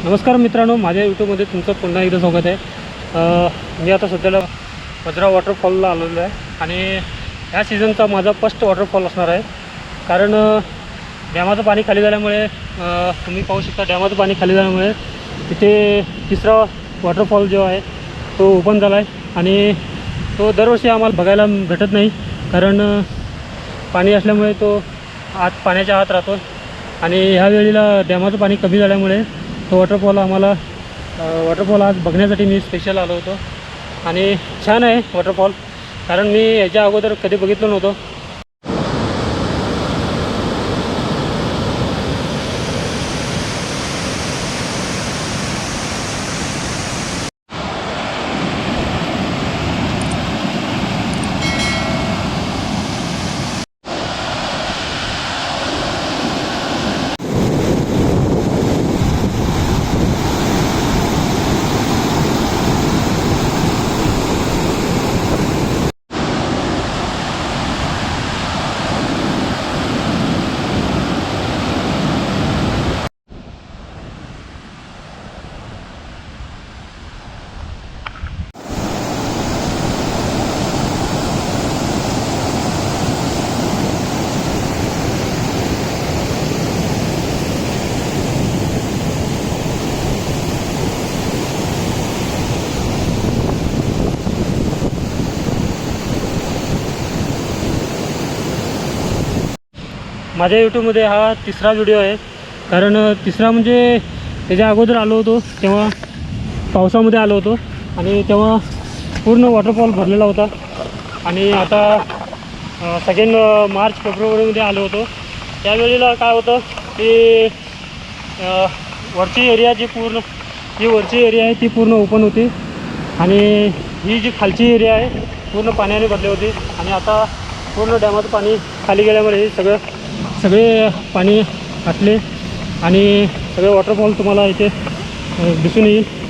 नमस्कार मित्रांनो, माझ्या यूट्यूबमध्ये तुमचं पुन्हा एकदा स्वागत आहे। मी आता सध्याला वज्रा वॉटरफॉलला आलेलो आहे आणि ह्या सीझनचा माझा फर्स्ट वॉटरफॉल असणार आहे। कारण डॅमाचं पाणी खाली झाल्यामुळे तुम्ही पाहू शकता, डॅमाचं पाणी खाली झाल्यामुळे तिथे तिसरा वॉटरफॉल जो आहे तो ओपन झाला आहे आणि तो दरवर्षी आम्हाला बघायला भेटत नाही, कारण पाणी असल्यामुळे तो पाण्याच्या आत राहतो आणि ह्या वेळेला डॅमाचं पाणी कमी झाल्यामुळे तो वॉटरफॉल आज बघण्यासाठी मी स्पेशल आलो होतो। आणि छान आहे वॉटरफॉल, कारण मी याच्या अगोदर कधी बघितलं नव्हतं। माझ्या यूट्यूबमध्ये हा तिसरा व्हिडिओ आहे। कारण तिसरा म्हणजे त्याच्या अगोदर आलो होतो तेव्हा पावसामध्ये आलो होतो आणि तेव्हा पूर्ण वॉटरफॉल भरलेला होता। आणि आता सेकंड मार्च फेब्रुवारीमध्ये आलो होतो। त्यावेळेला काय होतं की वरची एरिया वरची एरिया आहे ती पूर्ण ओपन होती आणि ही जी खालची एरिया आहे पूर्ण पाण्याने भरली होती। आणि आता पूर्ण डॅमाचं पाणी खाली गेल्यामुळे सगळे पाणी आटले आणि सगळे वॉटरफॉल तुम्हाला इथे दिसून येईल।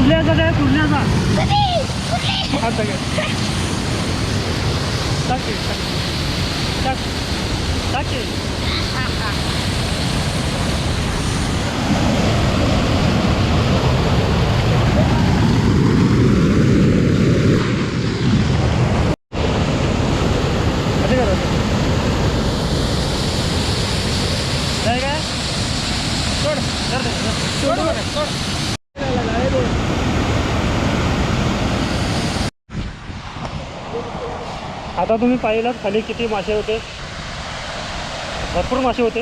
कुर्ल्याचा काय कुर्ल्याचा हा सगळं टाके टाक टाके कसे करायचं काय काय सोड सोड सोड आता तुम्ही पाहिलात खाली किती मासे होते, भरपूर मासे होते.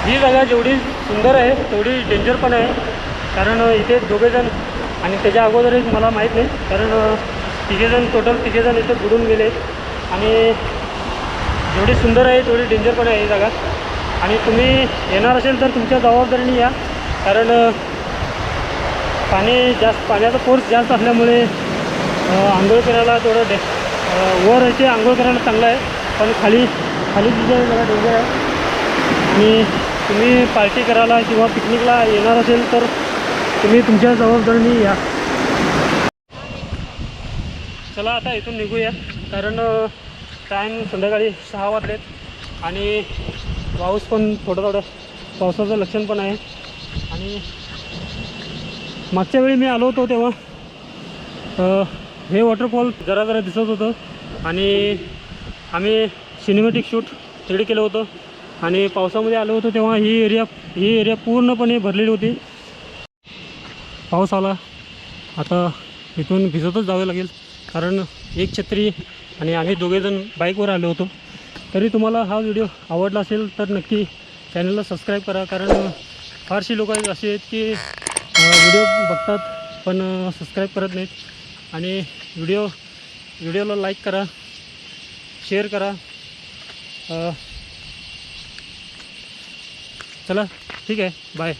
ही जागा जेवढी सुंदर आहे तेवढी डेंजर पण आहे. कारण इथे दोघेजण आणि त्याच्या अगोदरच मला माहीत नाही, कारण तिघेजण इथे बुडून गेले. आणि जेवढी सुंदर आहे तेवढी डेंजर पण आहे ही जागा. आणि तुम्ही येणार असेल तर तुमच्या जबाबदारीने या, कारण पाण्याचा फोर्स जास्त असल्यामुळे आंघोळ करायला थोडं वर इथे आंघोळ करायला चांगलं आहे, पण खाली तिथे जरा डेंजर आहे. आणि तुम्ही पार्टी करायला किंवा पिकनिकला येणार असेल तर तुम्ही तुमच्या जबाबदारीने या. चला आता इथून निघूया, कारण टाईम संध्याकाळी 6 वाजलेत आणि पाऊस पण थोडं पावसाचं लक्षण पण आहे. आणि मागच्या वेळी मी आलो होतो तेव्हा हे वॉटरफॉल जरा दिसत होतं आणि आम्ही सिनेमॅटिक शूट तिकडे केलं होतं. आणि पावसामध्ये आलो होतो तेव्हा ही एरिया पूर्णपणे भरलेली होती. पाऊस आला, आता इथून भिजतच जावं लागेल, कारण एक छत्री आणि आम्ही दोघेजण बाईकवर आलो होतो. तरी तुम्हाला हा व्हिडिओ आवडला असेल तर नक्की चॅनलला सबस्क्राईब करा, कारण फारशी लोक अशी आहेत की व्हिडिओ बघतात पण सबस्क्राईब करत नाहीत. आणि व्हिडिओला लाईक करा, शेअर करा. चला ठीक आहे, बाय.